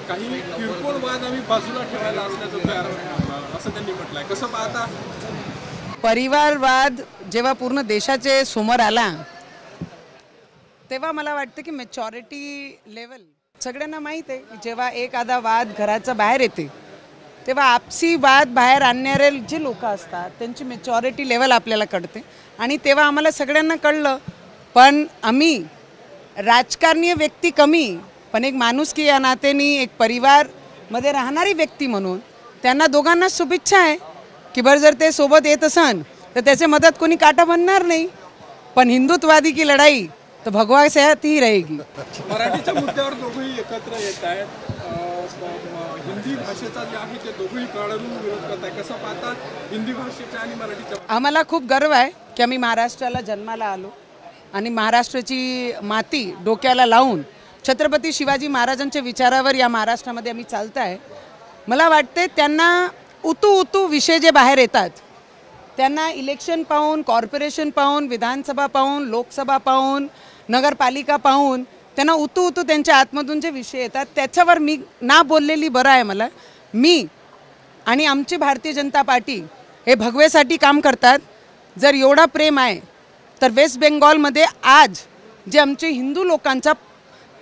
काही किरकोळ वाद आम्ही बाजूला ठेवायला असल्याचं तयार असं त्यांनी म्हटलंय. कसं पाहता? परिवारवाद जेव्हा पूर्ण देशाचे समोर आला तेव्हा मला वाटतं की मॅच्युरिटी लेवल सगळ्यांना माहीत आहे की जेव्हा एखादा वाद घराचा बाहेर येते तेव्हा आपसी वाद बाहेर आणणारे जे लोक असतात त्यांची मॅच्युरिटी लेवल आपल्याला कळते आणि तेव्हा आम्हाला सगळ्यांना कळलं. पण आम्ही राजकारणीय व्यक्ती कमी पण एक माणुसकी या नात्याने एक परिवारमध्ये राहणारी व्यक्ती म्हणून त्यांना दोघांना शुभेच्छा आहे की बरं जर ते सोबत येत असन तर त्याचे मदत कोणी काटा बनणार नाही. पण हिंदुत्ववादी की लढाई तो भगवा सेहत ही रहेगी. मराठीच्या मुद्द्यावर दोघंही एकत्र येत आहेत. हिंदी भाषेचा जे आहे ते दोघंही कळून विरोध करत आहे. कसं पाहता हिंदी भाषेच्या आणि मराठीच्या? आम्हाला खूप गर्व आहे की आम्ही महाराष्ट्राला जन्माला आलो आणि महाराष्ट्राची माती डोक्याला लावून छत्रपती शिवाजी महाराजांच्या विचारावर या महाराष्ट्रामध्ये आम्ही चालत आहे. मला वाटते त्यांना उतू विषय जे बाहेर येतात त्यांना इलेक्शन पाहून, कॉर्पोरेशन पाहून, विधानसभा पाहून, लोकसभा पाहून, नगरपालिका पाहून त्यांना उतू त्यांच्या आतमधून जे विषय येतात त्याच्यावर मी ना बोललेली बरं आहे. मला मी आणि आमची भारतीय जनता पार्टी हे भगवेसाठी काम करतात. जर एवढा प्रेम आहे तर वेस्ट बेंगॉलमध्ये आज जे आमचे हिंदू लोकांचा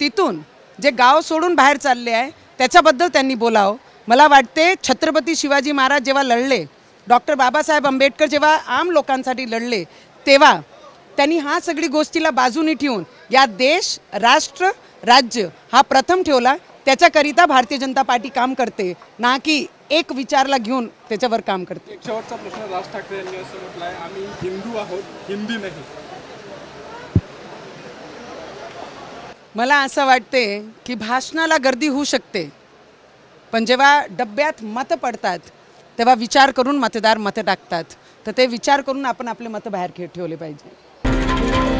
तिथून जे गाव सोडून बाहेर चालले आहे त्याच्याबद्दल त्यांनी बोलावं. मला वाटते छत्रपती शिवाजी महाराज जेव्हा लढले, डॉक्टर बाबासाहेब आंबेडकर जेव्हा आम लोकांसाठी लढले तेव्हा त्यांनी हा सगळी गोष्टीला बाजूनी ठेवून या देश, राष्ट्र, राज्य हा प्रथम ठेवला. त्याच्याकरिता भारतीय जनता पार्टी काम करते ना की एक विचारला घेऊन त्याच्यावर काम करते. एक शेवटचा प्रश्न. राज ठाकरे यांनी असं म्हटलंय आम्ही हिंदू आहोत, हिंदी नाही. मला असं वाटते की भाषणाला गर्दी होऊ शकते पण जेव्हा डब्यात मतं पडतात तेव्हा विचार करून मतदार मतं टाकतात. तर ते विचार करून आपण आपले मतं बाहेर ठेवले पाहिजे.